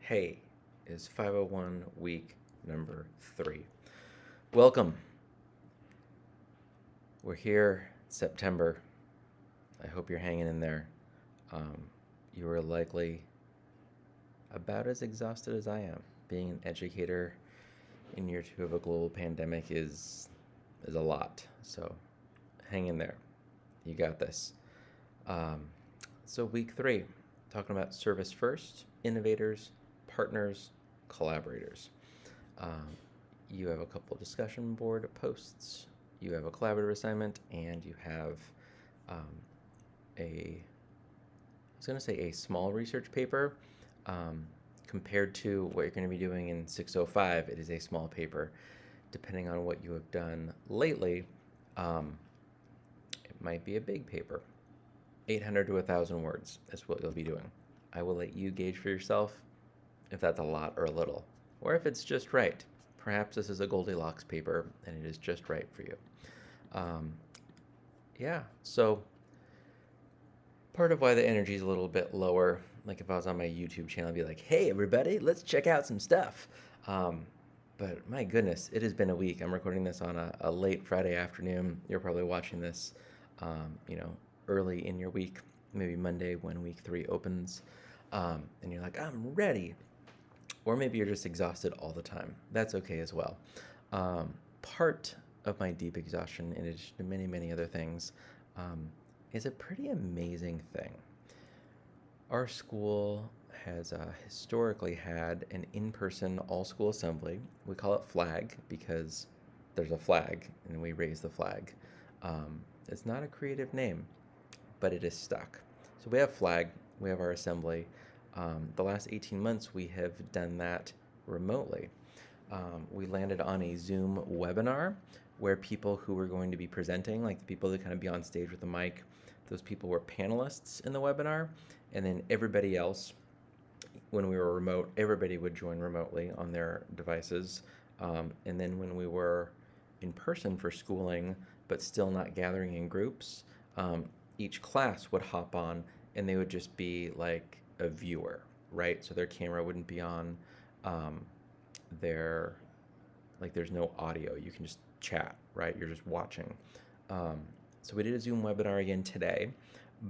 Hey is 501 week number 3. Welcome. We're here, September. I hope you're hanging in there. Um, you are likely about as exhausted as I am. Being an educator in year 2 of a global pandemic is a lot. So hang in there. You got this. Um, so week 3, talking about service first, innovators, partners, collaborators. Um, you have a couple discussion board posts, you have a collaborative assignment, and you have um, I was going to say a small research paper. Um, Compared to what you're going to be doing in 605, it is a small paper. Depending on what you have done lately, um, it might be a big paper. 800 to 1,000 words is what you'll be doing. I will let you gauge for yourself if that's a lot or a little, or if it's just right. Perhaps this is a Goldilocks paper and it is just right for you. Um, yeah, so part of why the energy is a little bit lower, like if I was on my YouTube channel, I'd be like, hey, everybody, let's check out some stuff. Um, but my goodness, it has been a week. I'm recording this on a late Friday afternoon. You're probably watching this, um, you know, early in your week, maybe Monday when week 3 opens. And you're like, I'm ready. Or maybe you're just exhausted all the time. That's okay as well. Part of my deep exhaustion, in addition to many, many other things, is a pretty amazing thing. Our school has historically had an in person all school assembly. We call it FLAG because there's a flag and we raise the flag. It's not a creative name, but it is stuck. So we have FLAG, we have our assembly. The last 18 months, we have done that remotely. We landed on a Zoom webinar where people who were going to be presenting, like the people that kind of be on stage with the mic, those people were panelists in the webinar. And then everybody else, when we were remote, everybody would join remotely on their devices. And then when we were in person for schooling, but still not gathering in groups, each class would hop on and they would just be like a viewer, right? So their camera wouldn't be on. Their like there's no audio. You can just chat, right? You're just watching. Um, so we did a Zoom webinar again today,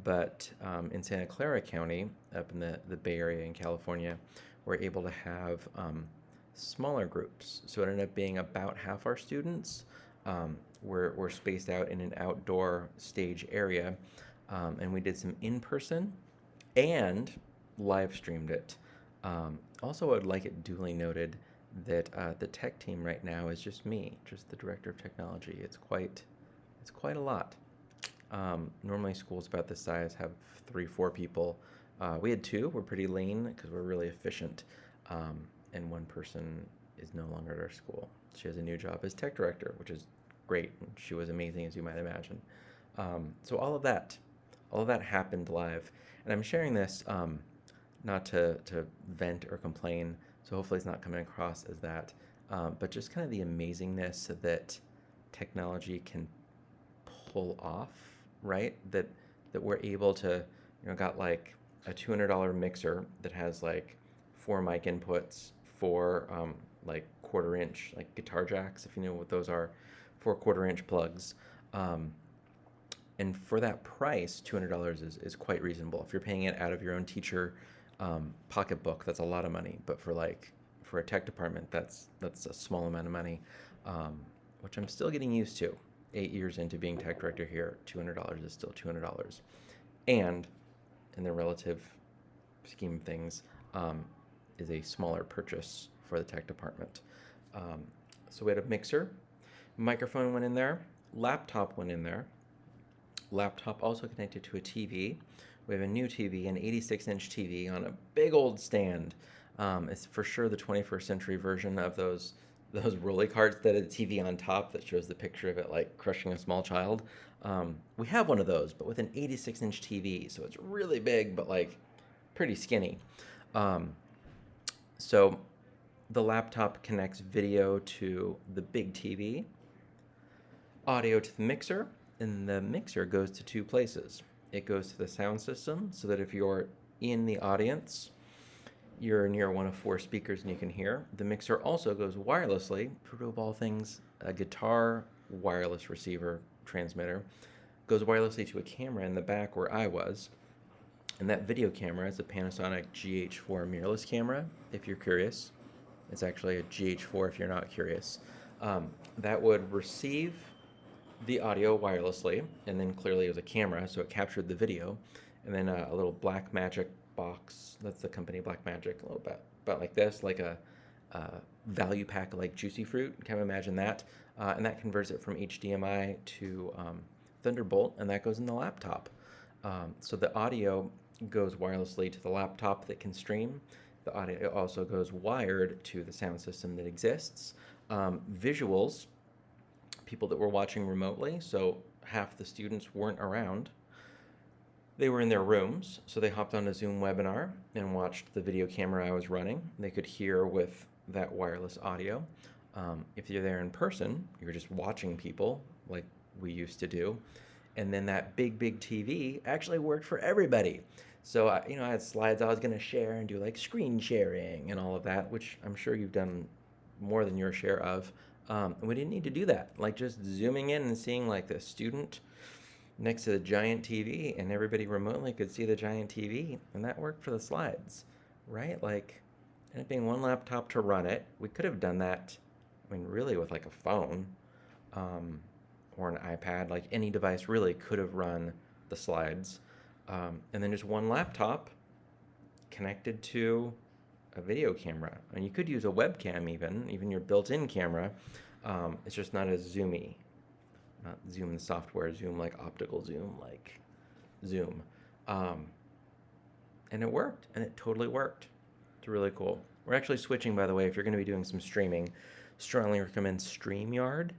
but in Santa Clara County, up in the Bay Area in California, we're able to have smaller groups. So it ended up being about half our students. We're spaced out in an outdoor stage area, and we did some in-person and live streamed it. Also, I would like it duly noted that the tech team right now is just me, just the director of technology. It's quite a lot. Normally schools about this size have 3, 4 people. We had 2. We're pretty lean because we're really efficient. And one person is no longer at our school. She has a new job as tech director, which is great. She was amazing, as you might imagine. So all of that happened live, and I'm sharing this not to vent or complain. So hopefully it's not coming across as that, but just kind of the amazingness that technology can pull off, right? That we're able to, got like a $200 mixer that has like 4 mic inputs, 4 like 1/4 inch like guitar jacks, if you know what those are, 4 1/4 inch plugs. And for that price, $200 is quite reasonable. If you're paying it out of your own teacher pocketbook, that's a lot of money. But for a tech department, that's a small amount of money, which I'm still getting used to. 8 years into being tech director here, $200 is still $200, and in the relative scheme of things, is a smaller purchase for the tech department. So we had a mixer, microphone went in there, laptop went in there. Laptop also connected to a TV. We have a new TV, an 86-inch TV on a big old stand. It's for sure the 21st century version of those rolly carts that have a TV on top that shows the picture of it like crushing a small child. We have one of those, but with an 86-inch TV, so it's really big, but like pretty skinny. So the laptop connects video to the big TV, audio to the mixer, and the mixer goes to 2 places. It goes to the sound system so that if you're in the audience, you're near one of 4 speakers and you can hear. The mixer also goes wirelessly, for of all things, a guitar wireless receiver transmitter, goes wirelessly to a camera in the back where I was. And that video camera is a Panasonic GH4 mirrorless camera, if you're curious. It's actually a GH4 if you're not curious. That would receive the audio wirelessly, and then clearly it was a camera, so it captured the video. And then a little Blackmagic box, that's the company Blackmagic, a little bit about like this, like a value pack like Juicy Fruit, kind of imagine that. And that converts it from HDMI to Thunderbolt, and that goes in the laptop. So the audio goes wirelessly to the laptop that can stream. The audio also goes wired to the sound system that exists. Visuals, people that were watching remotely, so half the students weren't around. They were in their rooms, so they hopped on a Zoom webinar and watched the video camera I was running. They could hear with that wireless audio. If you're there in person, you're just watching people like we used to do. And then that big TV actually worked for everybody. So, I had slides I was going to share and do like screen sharing and all of that, which I'm sure you've done more than your share of. And we didn't need to do that. Like just zooming in and seeing like the student next to the giant TV, and everybody remotely could see the giant TV, and that worked for the slides, right? Like, and it being one laptop to run it, we could have done that, really with like a phone or an iPad, like any device really could have run the slides. And then just one laptop connected to a video camera. And you could use a webcam even your built-in camera. It's just not as zoomy. Not Zoom the software, Zoom like optical Zoom, like Zoom. And it worked, and it totally worked. It's really cool. We're actually switching, by the way, if you're going to be doing some streaming, strongly recommend StreamYard.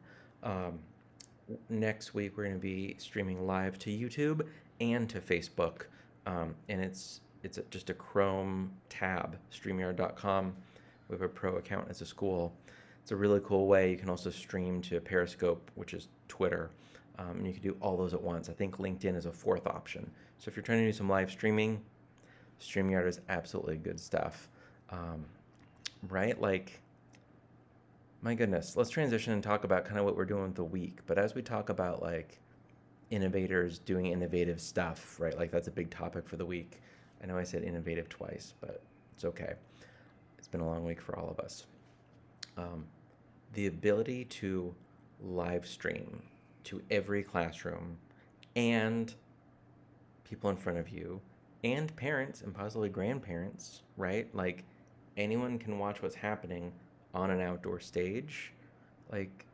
Next week, we're going to be streaming live to YouTube and to Facebook. And it's just a Chrome tab, StreamYard.com. We have a pro account as a school. It's a really cool way. You can also stream to Periscope, which is Twitter, and you can do all those at once. I think LinkedIn is a fourth option. So if you're trying to do some live streaming, StreamYard is absolutely good stuff, right? Like, my goodness, let's transition and talk about kind of what we're doing with the week. But as we talk about like innovators doing innovative stuff, right? Like that's a big topic for the week. I know I said innovative twice, but it's okay. It's been a long week for all of us. The ability to live stream to every classroom and people in front of you and parents and possibly grandparents, right? Like anyone can watch what's happening on an outdoor stage. Like,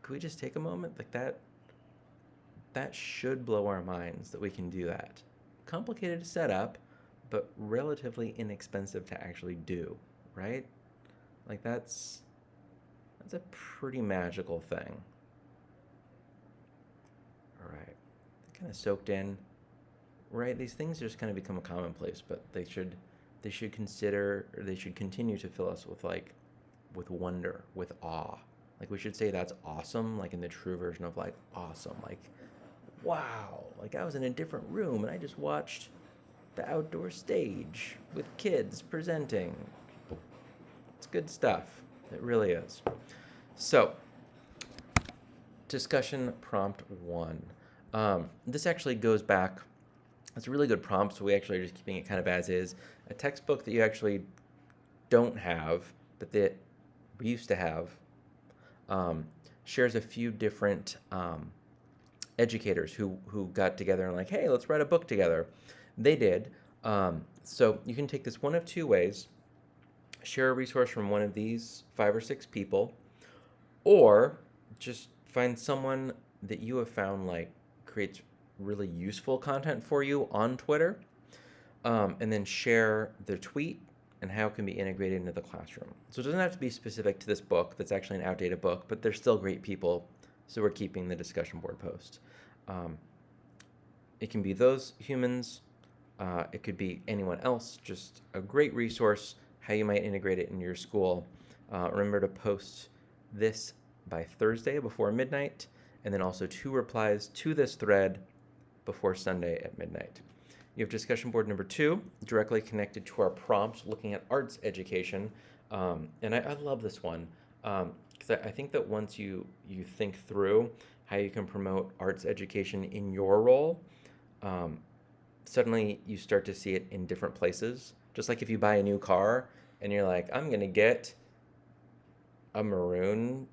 could we just take a moment? Like that should blow our minds that we can do that. Complicated to set up, but relatively inexpensive to actually do, right? Like that's a pretty magical thing. All right, kind of soaked in, right? These things just kind of become a commonplace, but they should continue to fill us with wonder, with awe. Like we should say that's awesome, like in the true version of like awesome, like wow, like I was in a different room and I just watched the outdoor stage with kids presenting. It's good stuff. It really is. So, discussion prompt 1. This actually goes back. It's a really good prompt, so we actually are just keeping it kind of as is. A textbook that you actually don't have, but that we used to have, shares a few different educators who got together and like, hey, let's write a book together. They did. So you can take this one of two ways. Share a resource from one of these 5 or 6 people, or just find someone that you have found like creates really useful content for you on Twitter, and then share their tweet and how it can be integrated into the classroom. So it doesn't have to be specific to this book that's actually an outdated book, but they're still great people, so we're keeping the discussion board post. It can be those humans, it could be anyone else, just a great resource, how you might integrate it in your school. Remember to post this by Thursday before midnight, and then also 2 replies to this thread before Sunday at midnight. You have discussion board number 2, directly connected to our prompt, looking at arts education. And I love this one because I think that once you think through how you can promote arts education in your role, um, suddenly you start to see it in different places. Just like if you buy a new car and you're like, I'm going to get a maroon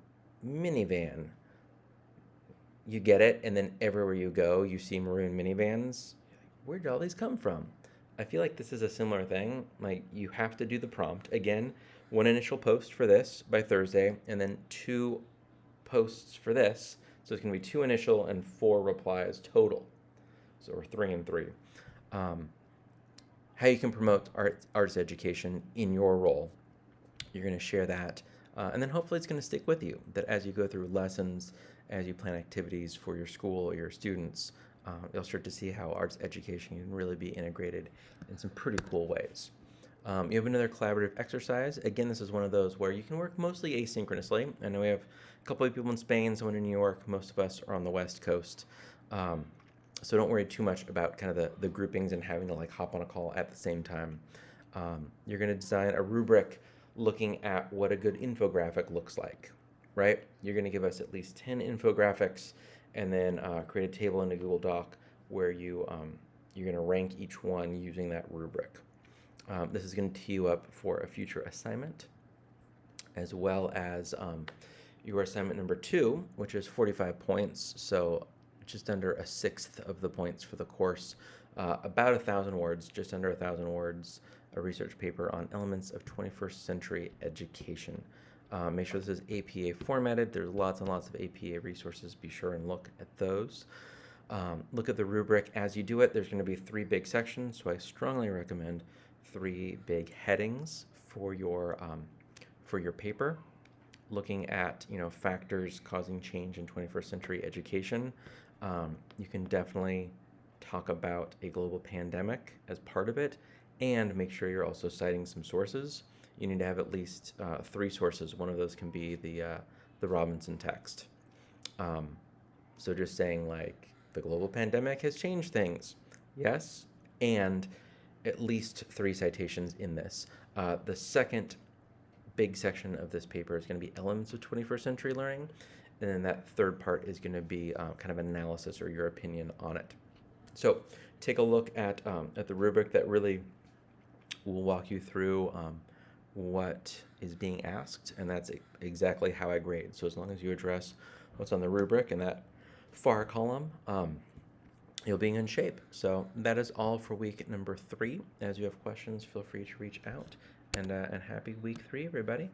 minivan. You get it, and then everywhere you go, you see maroon minivans. Where did all these come from? I feel like this is a similar thing. Like, you have to do the prompt. Again, one initial post for this by Thursday, and then 2 posts for this. So it's going to be 2 initial and 4 replies total. So we're 3 and 3. How you can promote arts education in your role. You're going to share that. And then hopefully it's going to stick with you, that as you go through lessons, as you plan activities for your school or your students, you'll start to see how arts education can really be integrated in some pretty cool ways. You have another collaborative exercise. Again, this is one of those where you can work mostly asynchronously. I know we have a couple of people in Spain, someone in New York. Most of us are on the West Coast. So don't worry too much about kind of the groupings and having to like hop on a call at the same time. You're going to design a rubric looking at what a good infographic looks like, right? You're going to give us at least 10 infographics and then create a table in a Google Doc where you're going to rank each one using that rubric. This is going to tee you up for a future assignment, as well as your assignment number 2, which is 45 points, so just under a sixth of the points for the course. About 1,000 words, just under 1,000 words, a research paper on elements of 21st century education. Make sure this is APA formatted. There's lots and lots of APA resources. Be sure and look at those. Look at the rubric as you do it. There's going to be 3 big sections, so I strongly recommend 3 big headings for your paper. Looking at factors causing change in 21st century education. You can definitely talk about a global pandemic as part of it, and make sure you're also citing some sources. You need to have at least 3 sources. One of those can be the Robinson text. So just saying like the global pandemic has changed things. Yes, and at least 3 citations in this. The second big section of this paper is going to be elements of 21st century learning, and then that third part is going to be kind of analysis or your opinion on it. So take a look at the rubric. That really will walk you through what is being asked, and that's exactly how I grade. So as long as you address what's on the rubric in that far column, you'll be in shape. So that is all for week number 3. As you have questions, feel free to reach out, and happy week 3, everybody.